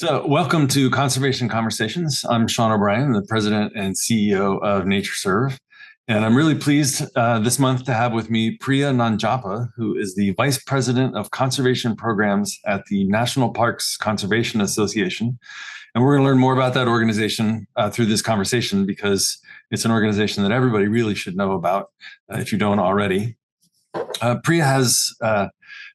So, welcome to Conservation Conversations. I'm Sean O'Brien, the president and CEO of NatureServe. And I'm really pleased this month to have with me Priya Nanjappa, who is the vice president of conservation programs at the National Parks Conservation Association. And we're going to learn more about that organization through this conversation because it's an organization that everybody really should know about if you don't already. Priya has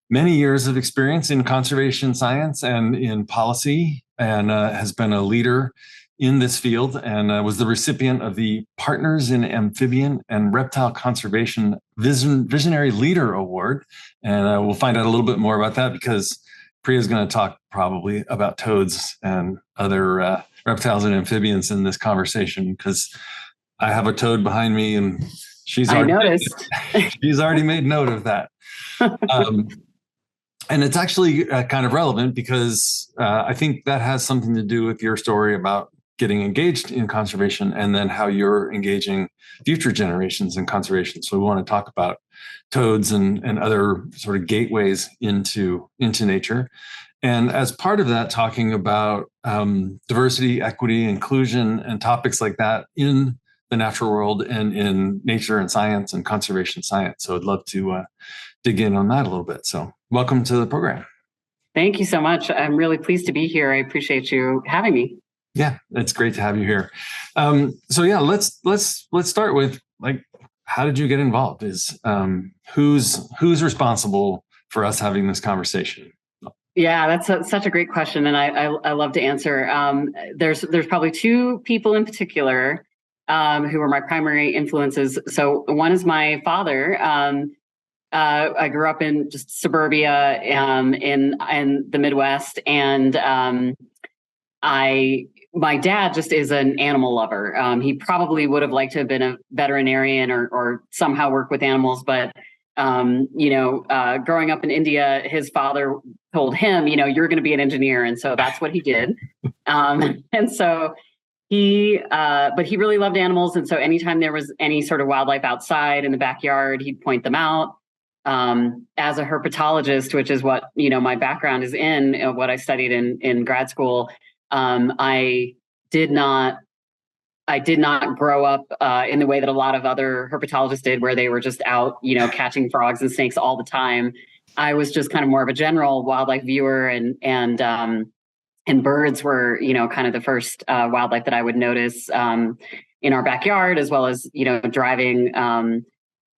many years of experience in conservation science and in policy, and has been a leader in this field, and was the recipient of the Partners in Amphibian and Reptile Conservation Visionary Leader Award. And we'll find out a little bit more about that because Priya is going to talk probably about toads and other reptiles and amphibians in this conversation, because I have a toad behind me and she's already made note of that. And it's actually kind of relevant because I think that has something to do with your story about getting engaged in conservation and then how you're engaging future generations in conservation. So we want to talk about toads and other sort of gateways into nature. And as part of that, talking about diversity, equity, inclusion, and topics like that in the natural world and in nature and science and conservation science. So I'd love to dig in on that a little bit. So welcome to the program. Thank you so much. I'm really pleased to be here. I appreciate you having me. Yeah, it's great to have you here. So yeah, let's start with, like, how did you get involved? Is who's responsible for us having this conversation? Yeah, that's such a great question, and I love to answer. There's probably two people in particular who were my primary influences. So one is my father. I grew up in just suburbia in the Midwest, and my dad just is an animal lover. He probably would have liked to have been a veterinarian or somehow work with animals, but growing up in India, his father told him, you're going to be an engineer, and so that's what he did. And so but he really loved animals, and so anytime there was any sort of wildlife outside in the backyard, he'd point them out. As a herpetologist, which is what my background is in, what I studied in grad school, I did not grow up in the way that a lot of other herpetologists did, where they were just out, catching frogs and snakes all the time. I was just kind of more of a general wildlife viewer, and birds were, kind of the first wildlife that I would notice in our backyard, as well as, driving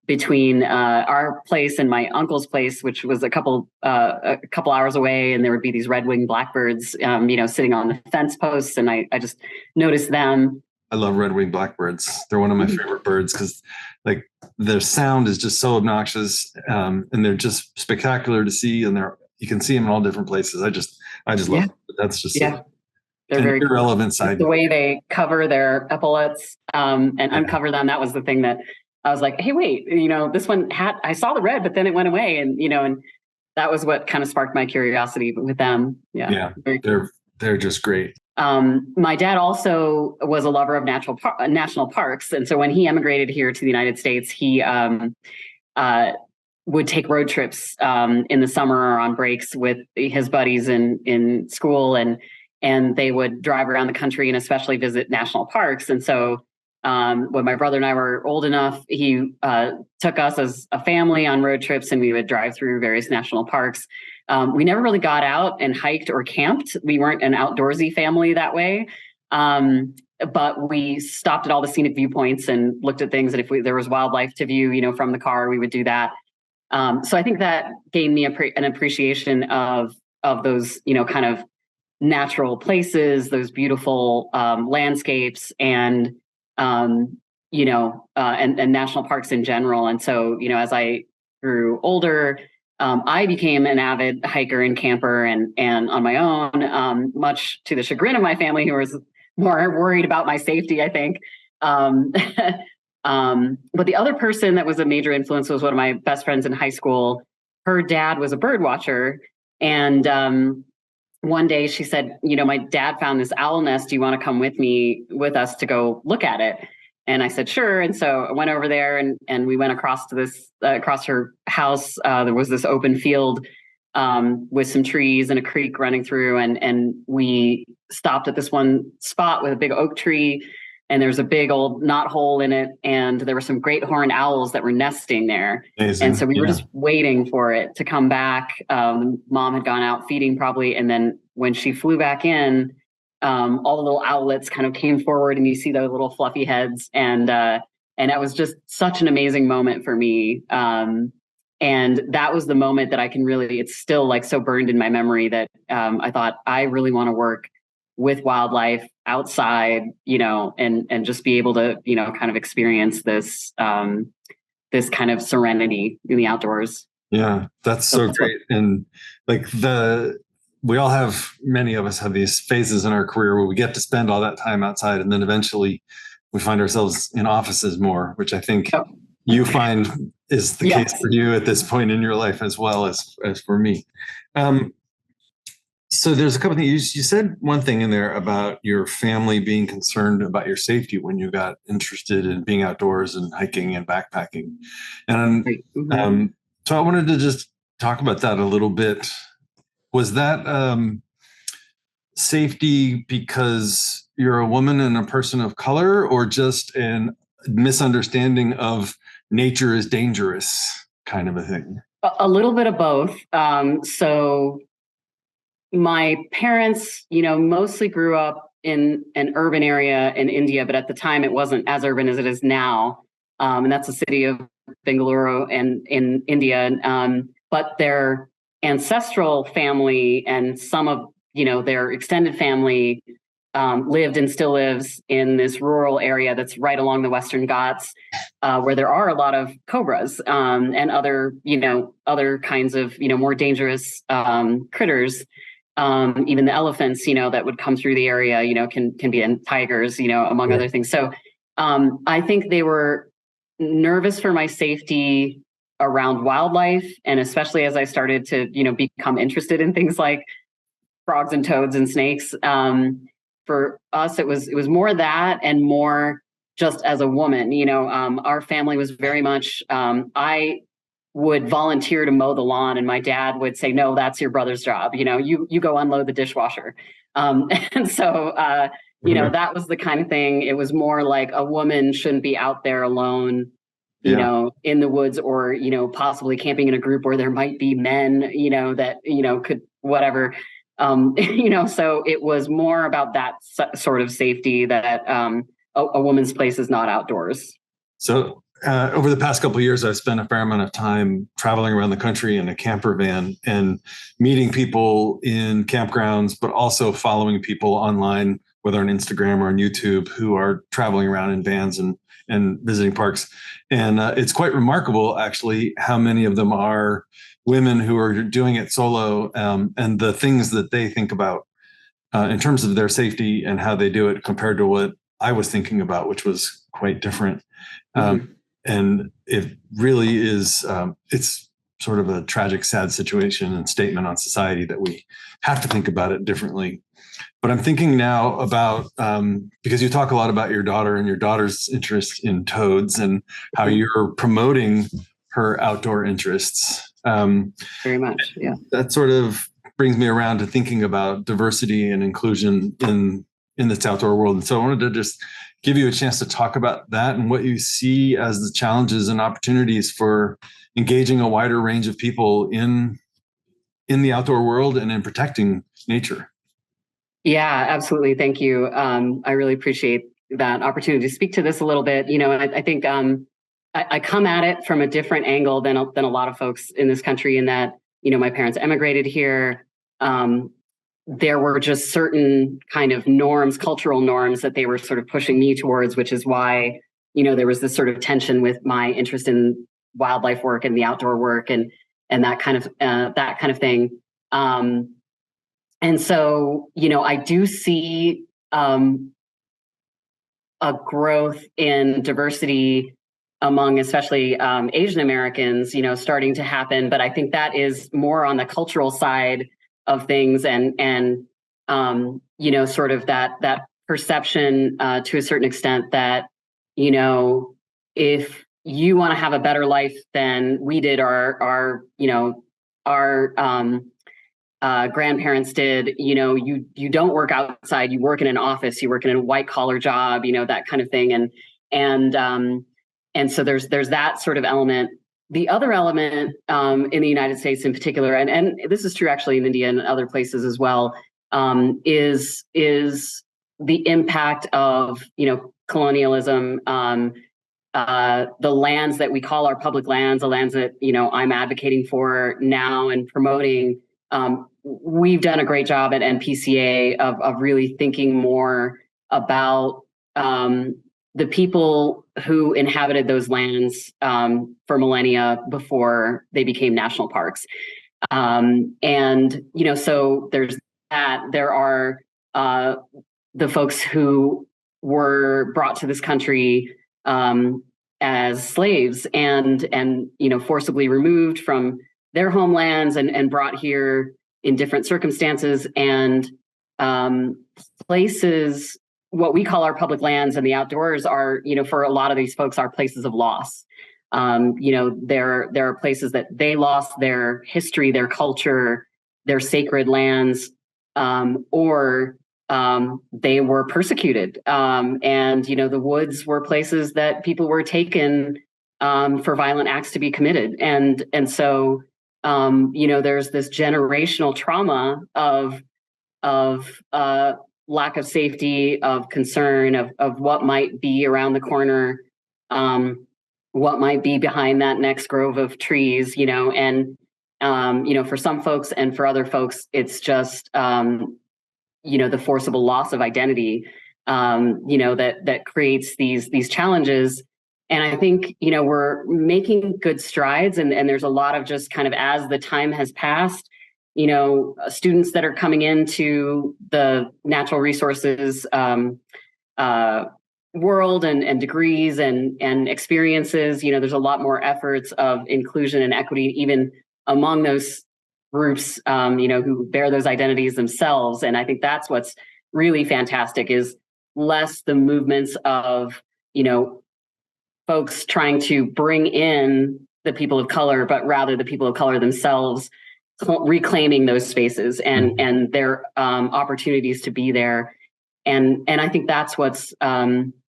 between our place and my uncle's place, which was a couple hours away, and there would be these red-winged blackbirds, sitting on the fence posts, and I just noticed them. I love red-winged blackbirds. They're one of my favorite birds because, like, their sound is just so obnoxious, and they're just spectacular to see, and you can see them in all different places. I just love it. That's just they're very irrelevant side. The way they cover their epaulets and uncover them. That was the thing that I was like, hey, wait, this one I saw the red, but then it went away. And, and that was what kind of sparked my curiosity with them. Yeah. They're just great. My dad also was a lover of national parks. And so when he emigrated here to the United States, he would take road trips in the summer or on breaks with his buddies in school. And they would drive around the country and especially visit national parks. And so when my brother and I were old enough, he took us as a family on road trips, and we would drive through various national parks. We never really got out and hiked or camped. We weren't an outdoorsy family that way. But we stopped at all the scenic viewpoints and looked at things. And if there was wildlife to view, from the car, we would do that. So I think that gained me an appreciation of those, kind of natural places, those beautiful landscapes, and and national parks in general. And so, as I grew older, I became an avid hiker and camper and on my own, much to the chagrin of my family, who was more worried about my safety, I think. But the other person that was a major influence was one of my best friends in high school. Her dad was a bird watcher. And one day she said, my dad found this owl nest. Do you want to come with us to go look at it? And I said, sure. And so I went over there and we went across to across her house. There was this open field with some trees and a creek running through. And we stopped at this one spot with a big oak tree, and there's a big old knot hole in it. And there were some great horned owls that were nesting there. Amazing. And so we were just waiting for it to come back. Mom had gone out feeding probably. And then when she flew back in, all the little owlets kind of came forward, and you see those little fluffy heads. And it was just such an amazing moment for me. And that was the moment that I can really, it's still like so burned in my memory that I thought, I really want to work with wildlife outside, and just be able to, kind of experience this, this kind of serenity in the outdoors. Yeah, that's so great. And like many of us have these phases in our career where we get to spend all that time outside, and then eventually we find ourselves in offices more, which I think you find is the case for you at this point in your life, as well as for me. So there's a couple of things. You said one thing in there about your family being concerned about your safety when you got interested in being outdoors and hiking and backpacking. And so I wanted to just talk about that a little bit. Was that safety because you're a woman and a person of color, or just a misunderstanding of nature is dangerous kind of a thing? A little bit of both. So my parents, mostly grew up in an urban area in India, but at the time it wasn't as urban as it is now. And that's the city of Bengaluru and in India. But their ancestral family and some of, their extended family lived and still lives in this rural area that's right along the Western Ghats, where there are a lot of cobras and other, other kinds of, more dangerous critters. Even the elephants, that would come through the area, can be, and tigers, among other things. So I think they were nervous for my safety around wildlife. And especially as I started to, become interested in things like frogs and toads and snakes. For us, it was more that, and more just as a woman, our family was very much, I would volunteer to mow the lawn, and my dad would say, no, that's your brother's job. You go unload the dishwasher. And so, that was the kind of thing. It was more like a woman shouldn't be out there alone, in the woods, or, possibly camping in a group where there might be men, that, could whatever. So it was more about that sort of safety, that a woman's place is not outdoors. So over the past couple of years, I've spent a fair amount of time traveling around the country in a camper van and meeting people in campgrounds, but also following people online, whether on Instagram or on YouTube, who are traveling around in vans and visiting parks. And it's quite remarkable, actually, how many of them are women who are doing it solo, and the things that they think about in terms of their safety and how they do it compared to what I was thinking about, which was quite different. And it really is, it's sort of a tragic, sad situation and statement on society that we have to think about it differently. But I'm thinking now about, because you talk a lot about your daughter and your daughter's interest in toads and how you're promoting her outdoor interests. Very much, yeah. That sort of brings me around to thinking about diversity and inclusion in this outdoor world. And so I wanted to just give you a chance to talk about that and what you see as the challenges and opportunities for engaging a wider range of people in the outdoor world and in protecting nature. Yeah, absolutely. Thank you. I really appreciate that opportunity to speak to this a little bit. I think I come at it from a different angle than a lot of folks in this country, in that, my parents emigrated here. There were just certain kind of norms, cultural norms, that they were sort of pushing me towards, which is why, there was this sort of tension with my interest in wildlife work and the outdoor work and that kind of thing. And so, I do see a growth in diversity among especially Asian Americans, starting to happen. But I think that is more on the cultural side of things, and sort of that perception to a certain extent that, if you want to have a better life than we did our our grandparents did. You don't work outside, you work in an office, you work in a white collar job, that kind of thing. And so there's that sort of element. The other element in the United States in particular, and this is true actually in India and other places as well, is the impact of colonialism. The lands that we call our public lands, the lands that I'm advocating for now and promoting. We've done a great job at NPCA of really thinking more about the people who inhabited those lands for millennia before they became national parks. So there's that. There are the folks who were brought to this country as slaves and forcibly removed from their homelands and brought here in different circumstances, and places, what we call our public lands and the outdoors are, for a lot of these folks, are places of loss. There are places that they lost their history, their culture, their sacred lands, or they were persecuted. And the woods were places that people were taken for violent acts to be committed. And so there's this generational trauma of lack of safety, of concern, of what might be around the corner, what might be behind that next grove of trees, and for some folks and for other folks, it's just the forcible loss of identity, that creates these challenges. And I think, we're making good strides, and there's a lot of just kind of, as the time has passed, students that are coming into the natural resources world and degrees and experiences, there's a lot more efforts of inclusion and equity, even among those groups, who bear those identities themselves. And I think that's what's really fantastic, is less the movements of, folks trying to bring in the people of color, but rather the people of color themselves reclaiming those spaces and their opportunities to be there. And I think that's what's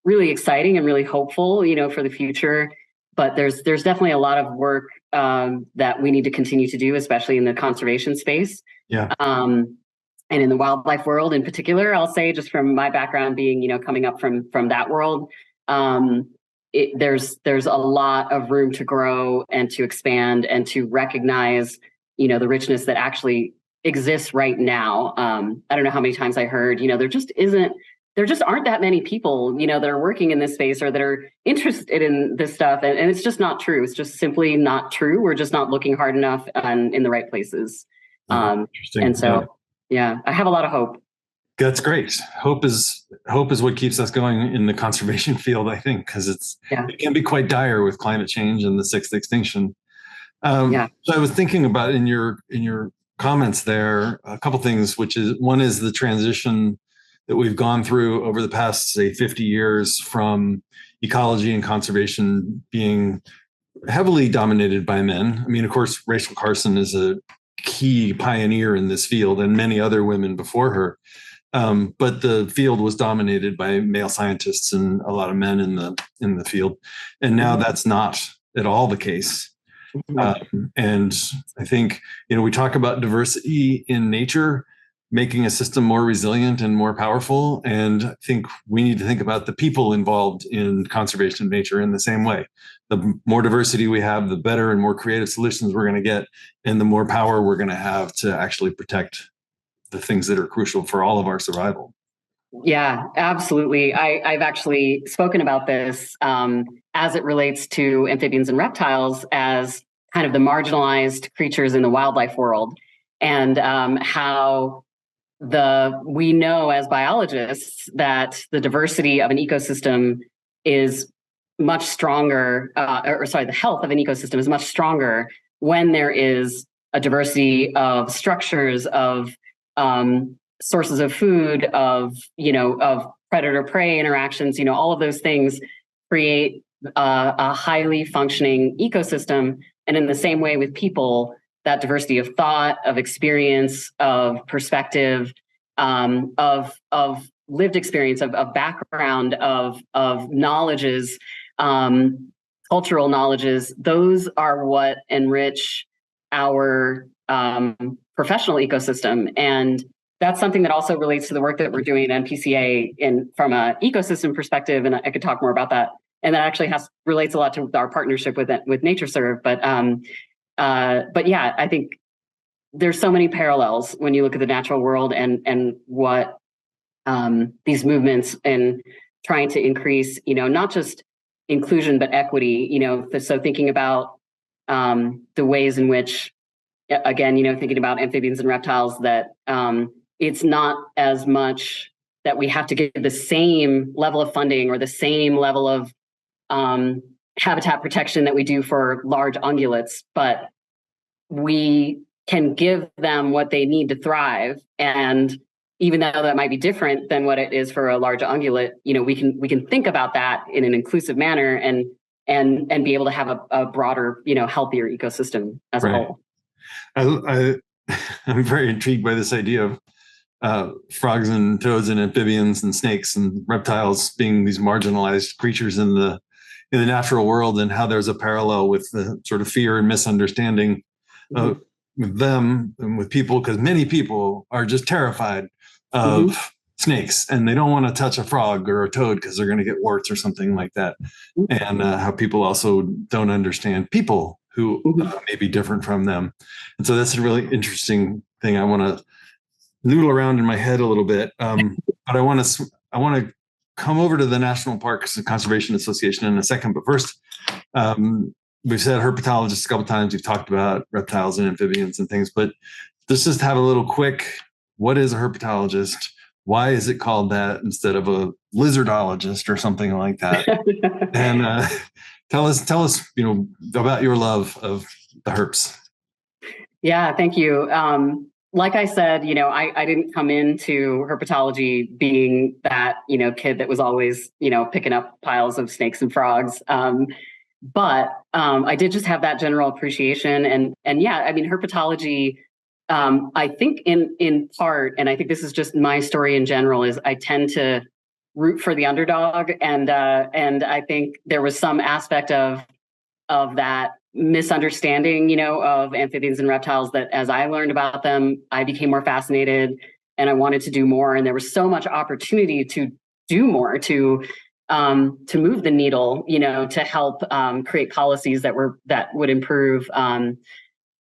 really exciting and really hopeful, for the future. But there's definitely a lot of work that we need to continue to do, especially in the conservation space. Yeah. And in the wildlife world in particular, I'll say, just from my background being, coming up from that world, there's a lot of room to grow and to expand and to recognize, the richness that actually exists right now. I don't know how many times I heard, there just aren't that many people, that are working in this space or that are interested in this stuff. And it's just not true. It's just simply not true. We're just not looking hard enough and in the right places. Interesting. And so, yeah, I have a lot of hope. That's great. Hope is what keeps us going in the conservation field, I think, because it can be quite dire with climate change and the sixth extinction. So I was thinking about in your comments there, a couple things, one is the transition that we've gone through over the past, say, 50 years from ecology and conservation being heavily dominated by men. I mean, of course, Rachel Carson is a key pioneer in this field, and many other women before her. But the field was dominated by male scientists and a lot of men in the field. And now that's not at all the case. And I think, we talk about diversity in nature, making a system more resilient and more powerful. And I think we need to think about the people involved in conservation of nature in the same way. The more diversity we have, the better and more creative solutions we're going to get, and the more power we're going to have to actually protect the things that are crucial for all of our survival. Yeah, absolutely. I've actually spoken about this as it relates to amphibians and reptiles as kind of the marginalized creatures in the wildlife world, and how we know as biologists that the diversity of an ecosystem is much stronger, the health of an ecosystem is much stronger when there is a diversity of structures, of sources of food, of predator-prey interactions. All of those things create a highly functioning ecosystem. And in the same way with people, that diversity of thought, of experience, of perspective, of lived experience, of background, of knowledges, cultural knowledges. Those are what enrich our professional ecosystem. And that's something that also relates to the work that we're doing at NPCA from an ecosystem perspective. And I could talk more about that. And that actually relates a lot to our partnership with NatureServe. But yeah, I think there's so many parallels when you look at the natural world and what these movements and trying to increase, not just inclusion, but equity, so thinking about the ways in which, again, thinking about amphibians and reptiles, that it's not as much that we have to give the same level of funding or the same level of habitat protection that we do for large ungulates, but we can give them what they need to thrive. And even though that might be different than what it is for a large ungulate, we can think about that in an inclusive manner and be able to have a broader, healthier ecosystem as a whole. I'm very intrigued by this idea of frogs and toads and amphibians and snakes and reptiles being these marginalized creatures in the natural world, and how there's a parallel with the sort of fear and misunderstanding with them and with people, because many people are just terrified of snakes and they don't want to touch a frog or a toad because they're going to get warts or something like that. And how people also don't understand people who may be different from them. And so that's a really interesting thing. I want to noodle around in my head a little bit. But I want to come over to the National Parks and Conservation Association in a second. But first, we've said herpetologists a couple of times. We've talked about reptiles and amphibians and things, but let's just have a little quick, what is a herpetologist? Why is it called that instead of a lizardologist or something like that? And tell us, about your love of the herps. Yeah, thank you. Like I said, I didn't come into herpetology being that, kid that was always, picking up piles of snakes and frogs. But I did just have that general appreciation. And yeah, I mean, herpetology, I think in part, and I think this is just my story in general, is I tend to root for the underdog. And I think there was some aspect of that misunderstanding, of amphibians and reptiles, that as I learned about them, I became more fascinated and I wanted to do more. And there was so much opportunity to do more, to move the needle, to help create policies that would improve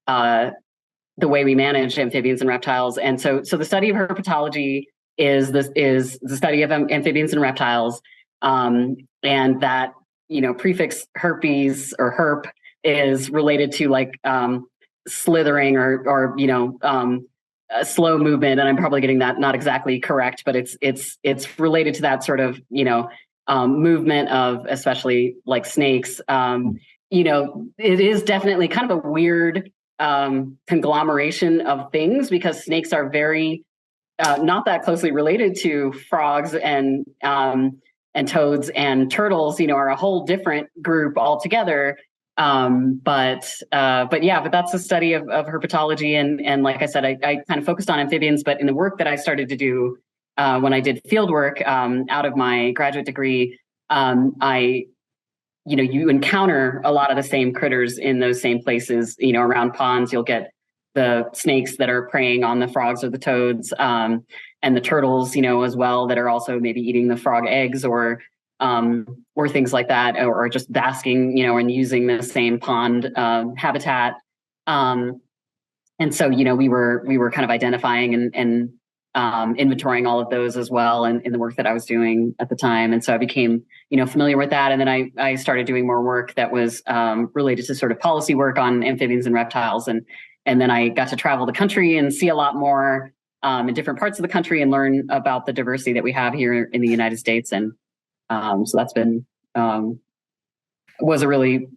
the way we manage amphibians and reptiles. And so the study of herpetology is the study of amphibians and reptiles, and that prefix herpes or herp is related to like slithering or slow movement, and I'm probably getting that not exactly correct, but it's related to that sort of movement of, especially like snakes. It is definitely kind of a weird conglomeration of things, because snakes are very not that closely related to frogs and toads, and turtles, are a whole different group altogether. But that's the study of herpetology. And like I said, I kind of focused on amphibians, but in the work that I started to do when I did field work out of my graduate degree, you encounter a lot of the same critters in those same places. Around ponds, you'll get the snakes that are preying on the frogs or the toads, and the turtles, as well, that are also maybe eating the frog eggs or things like that, or just basking, and using the same pond habitat. And so, we were kind of identifying and inventorying all of those as well, and in the work that I was doing at the time. And so I became, familiar with that. And then I started doing more work that was related to sort of policy work on amphibians and reptiles. And then I got to travel the country and see a lot more in different parts of the country and learn about the diversity that we have here in the United States. And so that's been was a really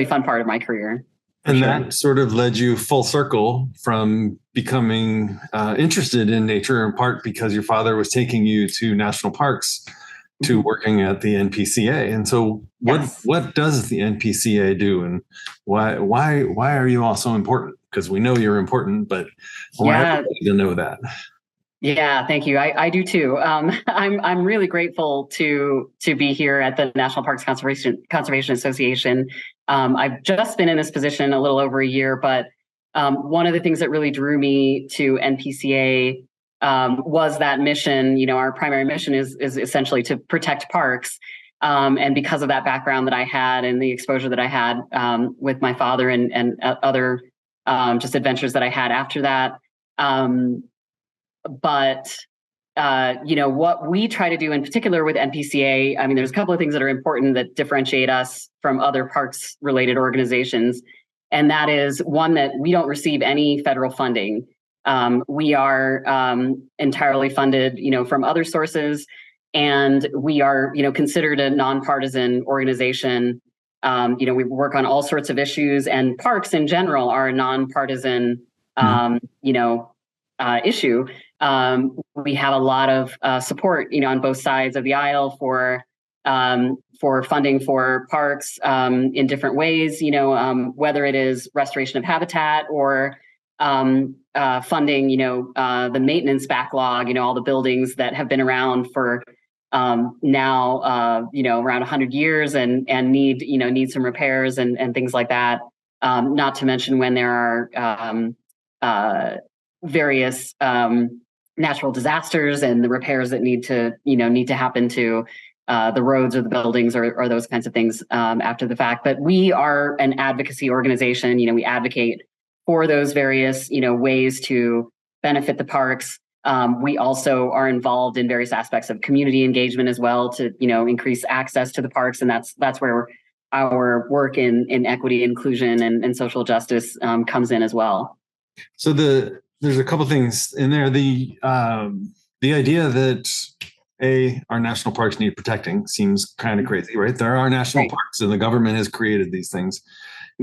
fun part of my career. And that sort of led you full circle from becoming interested in nature, in part because your father was taking you to national parks to working at the NPCA. And so what does the NPCA do, and why are you all so important? Because we know you're important, but I want everybody to know that. Yeah, thank you. I do too. I'm really grateful to be here at the National Parks Conservation Association. I've just been in this position a little over a year, but one of the things that really drew me to NPCA was that mission. You know, our primary mission is essentially to protect parks. And because of that background that I had and the exposure that I had with my father and other just adventures that I had after that. But you know, what we try to do in particular with NPCA, I mean, there's a couple of things that are important that differentiate us from other parks related organizations. And that is one, that we don't receive any federal funding. We are entirely funded, you know, from other sources. And we are, you know, considered a nonpartisan organization. You know, we work on all sorts of issues, and parks in general are a nonpartisan, you know, issue. We have a lot of support, you know, on both sides of the aisle for funding for parks in different ways, you know, whether it is restoration of habitat or funding, you know, the maintenance backlog, you know, all the buildings that have been around for now, you know, around 100 years and need some repairs and things like that. Not to mention when there are various natural disasters and the repairs that need to happen to the roads or the buildings or those kinds of things after the fact. But we are an advocacy organization. You know, we advocate for those various, you know, ways to benefit the parks. We also are involved in various aspects of community engagement as well to, you know, increase access to the parks. And that's where our work in equity, inclusion, and social justice comes in as well. So there's a couple things in there. The idea that our national parks need protecting seems kind of crazy, right? There are national parks and the government has created these things.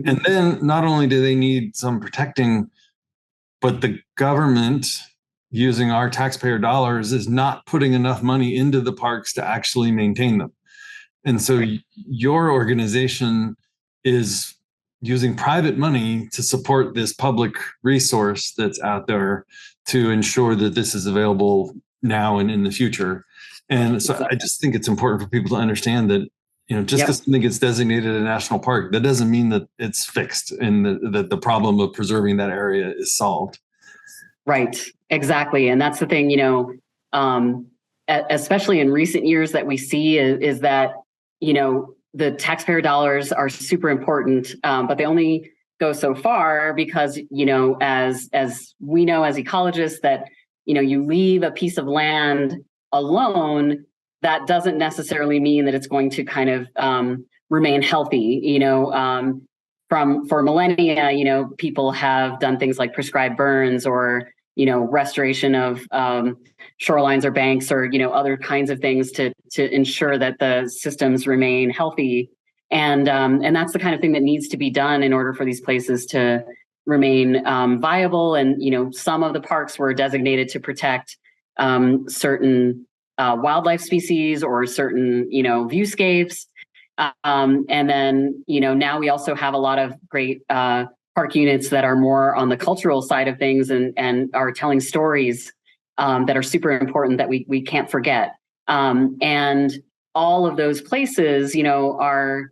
And then not only do they need some protecting, but the government, using our taxpayer dollars, is not putting enough money into the parks to actually maintain them. And so your organization is using private money to support this public resource that's out there to ensure that this is available now and in the future. And so I just think it's important for people to understand that, you know, just because something gets designated a national park, that doesn't mean that it's fixed and that the problem of preserving that area is solved. Right, exactly. And that's the thing, you know, especially in recent years that we see is that, you know, the taxpayer dollars are super important, but they only go so far because, you know, as we know as ecologists that, you know, you leave a piece of land alone, that doesn't necessarily mean that it's going to kind of remain healthy. You know, for millennia, you know, people have done things like prescribed burns or, you know, restoration of shorelines or banks or, you know, other kinds of things to ensure that the systems remain healthy. And that's the kind of thing that needs to be done in order for these places to remain viable. And, you know, some of the parks were designated to protect certain wildlife species or certain, you know, viewscapes. And then, you know, now we also have a lot of great park units that are more on the cultural side of things and are telling stories that are super important that we can't forget. And all of those places, you know, are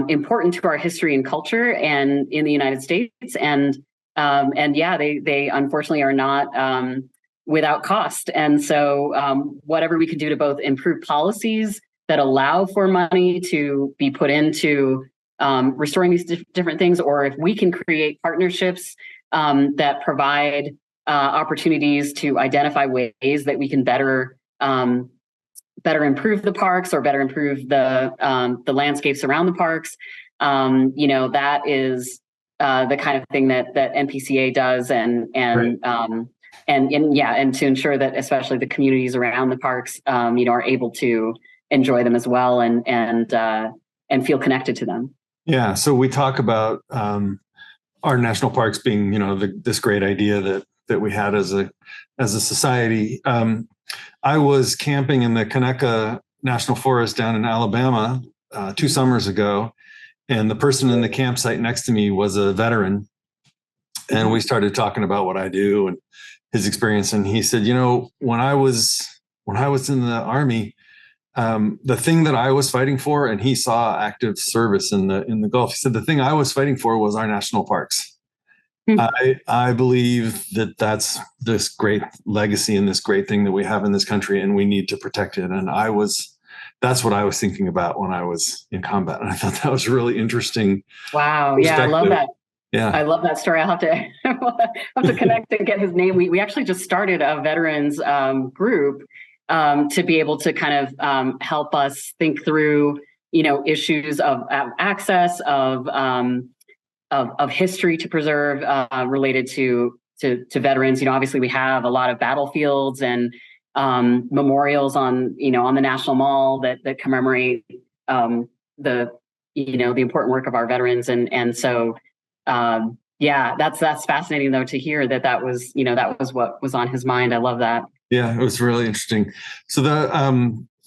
important to our history and culture and in the United States. And yeah, they unfortunately are not without cost. And so whatever we can do to both improve policies that allow for money to be put into restoring these different things, or if we can create partnerships that provide opportunities to identify ways that we can better improve the parks or better improve the landscapes around the parks. You know, that is the kind of thing that NPCA does, and to ensure that especially the communities around the parks, you know, are able to enjoy them as well and feel connected to them. Yeah. So we talk about our national parks being, you know, this great idea that we had as a society. I was camping in the Conecuh national forest down in Alabama 2 summers ago, and the person in the campsite next to me was a veteran, and we started talking about what I do and his experience. And he said, when I was in the Army, the thing that I was fighting for, and he saw active service in the Gulf. He said the thing I was fighting for was our national parks. I believe that that's this great legacy and this great thing that we have in this country, and we need to protect it. And that's what I was thinking about when I was in combat. And I thought that was really interesting. Wow. Yeah, I love that. Yeah, I love that story. I'll have to connect and get his name. We actually just started a veterans group to be able to kind of help us think through, issues of access, of history to preserve related to veterans. Obviously we have a lot of battlefields and memorials on the National Mall that commemorate the important work of our veterans, and so that's fascinating though to hear that was what was on his mind. I love that. Yeah, it was really interesting. So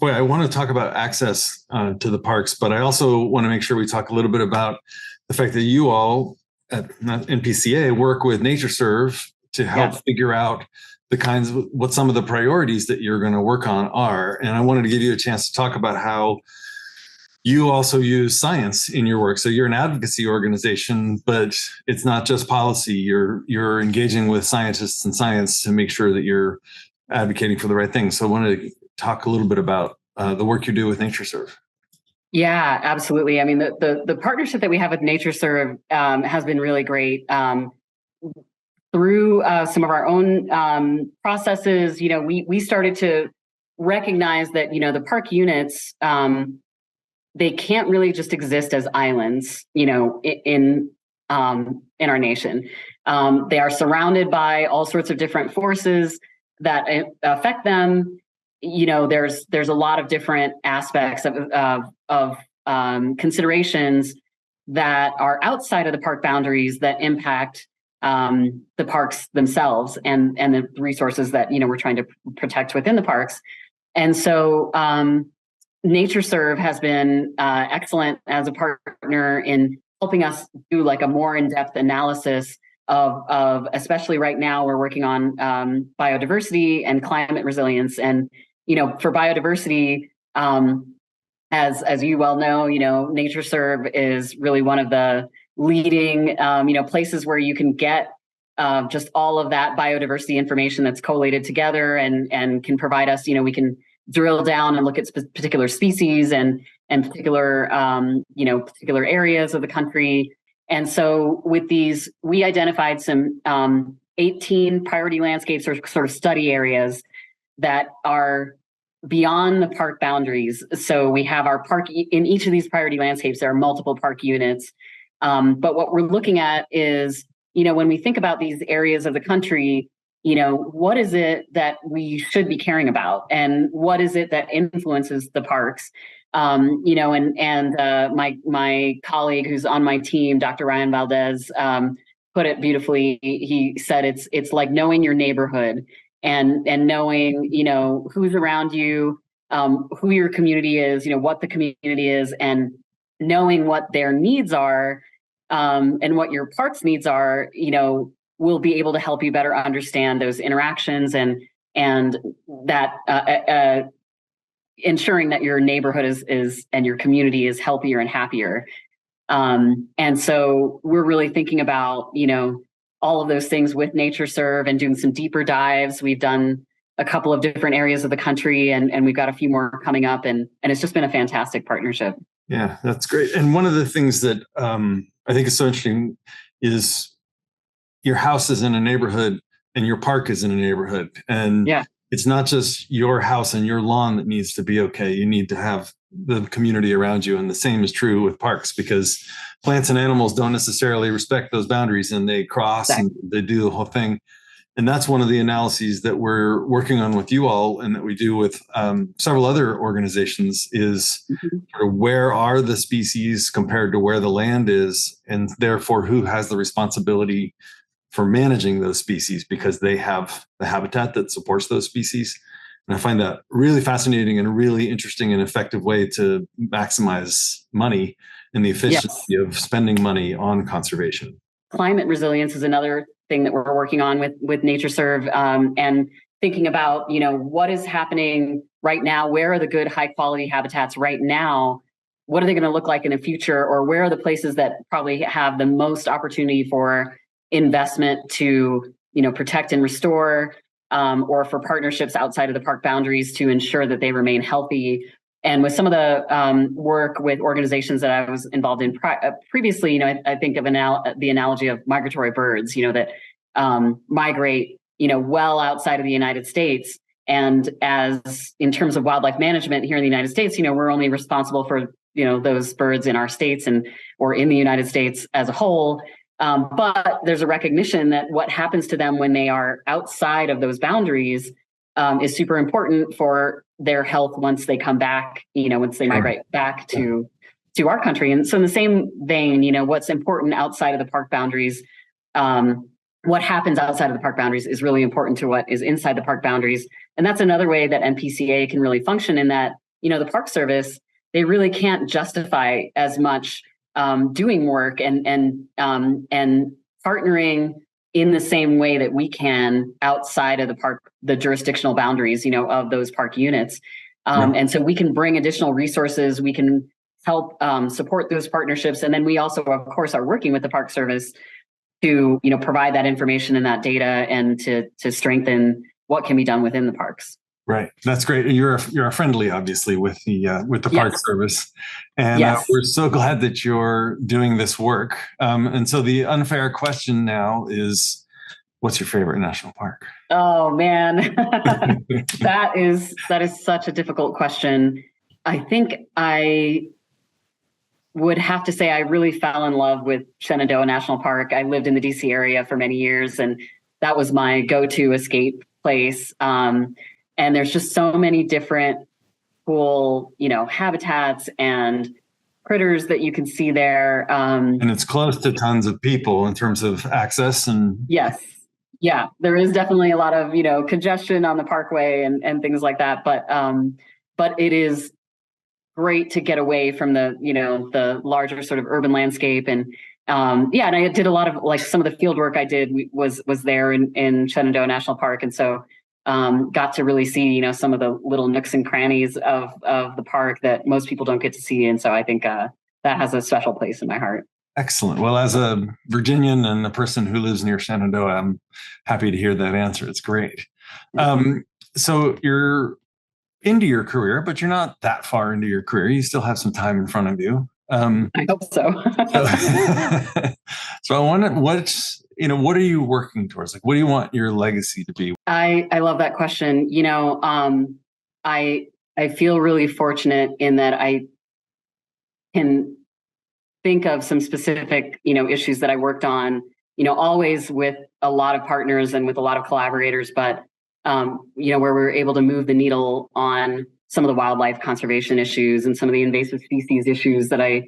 I want to talk about access to the parks, but I also want to make sure we talk a little bit about the fact that you all at NPCA work with NatureServe to help figure out what some of the priorities that you're going to work on are. And I wanted to give you a chance to talk about how you also use science in your work. So you're an advocacy organization, but it's not just policy. You're engaging with scientists and science to make sure that you're advocating for the right things. So I wanted to talk a little bit about the work you do with NatureServe. Yeah, absolutely. I mean, the partnership that we have with NatureServe has been really great. Through some of our own processes, we started to recognize that, the park units, they can't really just exist as islands, in our nation. They are surrounded by all sorts of different forces that affect them. There's a lot of different aspects of considerations that are outside of the park boundaries that impact the parks themselves and the resources that we're trying to protect within the parks. And so NatureServe has been excellent as a partner in helping us do like a more in-depth analysis of especially right now we're working on biodiversity and climate resilience. And for biodiversity, as you well know, NatureServe is really one of the leading places where you can get just all of that biodiversity information that's collated together and can provide us, we can drill down and look at particular species and particular particular areas of the country. And so with these, we identified some 18 priority landscapes or sort of study areas that are beyond the park boundaries. So we have our park in each of these priority landscapes, there are multiple park units. But what we're looking at is, when we think about these areas of the country, what is it that we should be caring about? And what is it that influences the parks? My colleague who's on my team, Dr. Ryan Valdez, put it beautifully. He said it's like knowing your neighborhood and knowing, who's around you, who your community is, what the community is, and knowing what their needs are, and what your park's needs are, will be able to help you better understand those interactions and that ensuring that your neighborhood is and your community is healthier and happier. And so we're really thinking about, all of those things with NatureServe and doing some deeper dives. We've done a couple of different areas of the country and we've got a few more coming up and it's just been a fantastic partnership. Yeah, that's great. And one of the things that I think is so interesting is your house is in a neighborhood and your park is in a neighborhood. And it's not just your house and your lawn that needs to be okay. You need to have the community around you. And the same is true with parks because plants and animals don't necessarily respect those boundaries and they cross and they do the whole thing. And that's one of the analyses that we're working on with you all and that we do with several other organizations is sort of where are the species compared to where the land is, and therefore who has the responsibility for managing those species because they have the habitat that supports those species. And I find that really fascinating and a really interesting and effective way to maximize money and the efficiency of spending money on conservation. Climate resilience is another thing that we're working on with NatureServe, and thinking about, what is happening right now? Where are the good high quality habitats right now? What are they going to look like in the future? Or where are the places that probably have the most opportunity for investment to, protect and restore, or for partnerships outside of the park boundaries to ensure that they remain healthy? And with some of the work with organizations that I was involved in previously, I think of the analogy of migratory birds, that migrate, well outside of the United States. And as in terms of wildlife management here in the United States, we're only responsible for, those birds in our states or in the United States as a whole. But there's a recognition that what happens to them when they are outside of those boundaries is super important for their health once they come back, once they migrate back to our country. And so in the same vein, what's important outside of the park boundaries, what happens outside of the park boundaries is really important to what is inside the park boundaries. And that's another way that NPCA can really function, in that, the Park Service, they really can't justify as much doing work and partnering in the same way that we can outside of the jurisdictional boundaries, of those park units. And so we can bring additional resources, we can help support those partnerships. And then we also, of course, are working with the Park Service to, provide that information and that data, and to strengthen what can be done within the parks. Right. That's great. You're friendly, obviously, with the Park Service. And we're so glad that you're doing this work. And so the unfair question now is, what's your favorite national park? Oh, man. That is such a difficult question. I think I would have to say I really fell in love with Shenandoah National Park. I lived in the DC area for many years, and that was my go-to escape place. And there's just so many different cool, habitats and critters that you can see there. And it's close to tons of people in terms of access. And yes. Yeah, there is definitely a lot of, congestion on the parkway and things like that. But it is great to get away from the larger sort of urban landscape. And and I did a lot of some of the field work I did was there in Shenandoah National Park. And so got to really see, some of the little nooks and crannies of the park that most people don't get to see. And so I think that has a special place in my heart. Excellent. Well, as a Virginian and a person who lives near Shenandoah, I'm happy to hear that answer. It's great. So you're into your career, but you're not that far into your career. You still have some time in front of you. I hope so. So I wonder, what are you working towards? What do you want your legacy to be? I love that question. I feel really fortunate in that I can think of some specific, issues that I worked on, always with a lot of partners and with a lot of collaborators, but, where we were able to move the needle on some of the wildlife conservation issues and some of the invasive species issues that I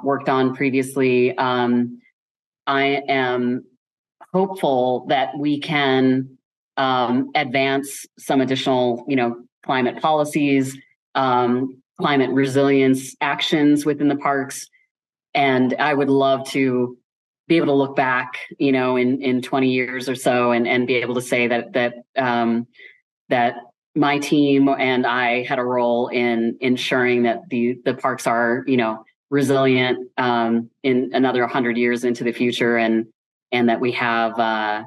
worked on previously. I am hopeful that we can advance some additional, climate policies, climate resilience actions within the parks. And I would love to be able to look back, in 20 years or so and be able to say that my team and I had a role in ensuring that the parks are, resilient in another 100 years into the future, and that we have, that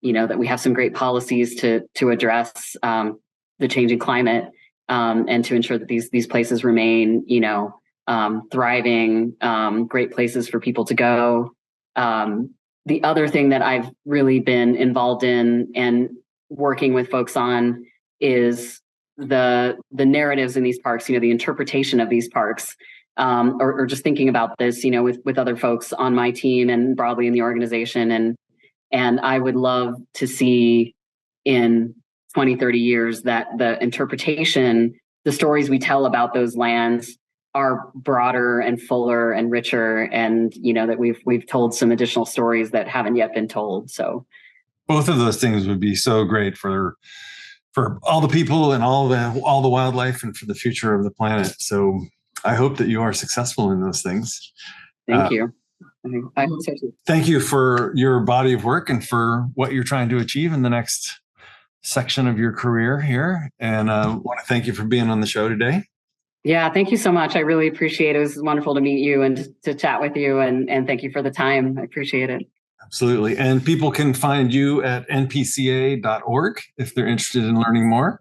we have some great policies to address the changing climate, and to ensure that these places remain, thriving, great places for people to go. The other thing that I've really been involved in and working with folks on is the narratives in these parks, the interpretation of these parks, or just thinking about this, with other folks on my team and broadly in the organization. And I would love to see in 20, 30 years that the interpretation, the stories we tell about those lands are broader and fuller and richer, and that we've told some additional stories that haven't yet been told. So both of those things would be so great for for all the people and all the wildlife and for the future of the planet. So I hope that you are successful in those things. Thank you. I hope so too. Thank you for your body of work and for what you're trying to achieve in the next section of your career here. And I want to thank you for being on the show today. Yeah, thank you so much. I really appreciate it. It was wonderful to meet you and to chat with you. And thank you for the time. I appreciate it. Absolutely. And people can find you at npca.org if they're interested in learning more.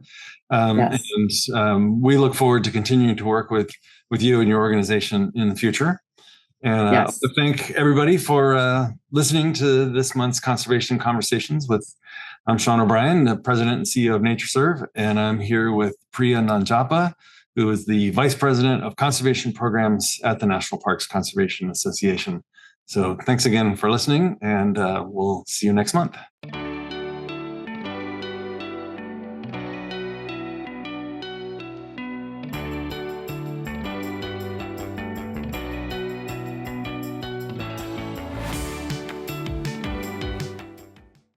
Yes. And we look forward to continuing to work with you and your organization in the future. And yes. to thank everybody for listening to this month's Conservation Conversations I'm Sean O'Brien, the President and CEO of NatureServe, and I'm here with Priya Nanjappa, who is the Vice President of Conservation Programs at the National Parks Conservation Association. So thanks again for listening, and we'll see you next month.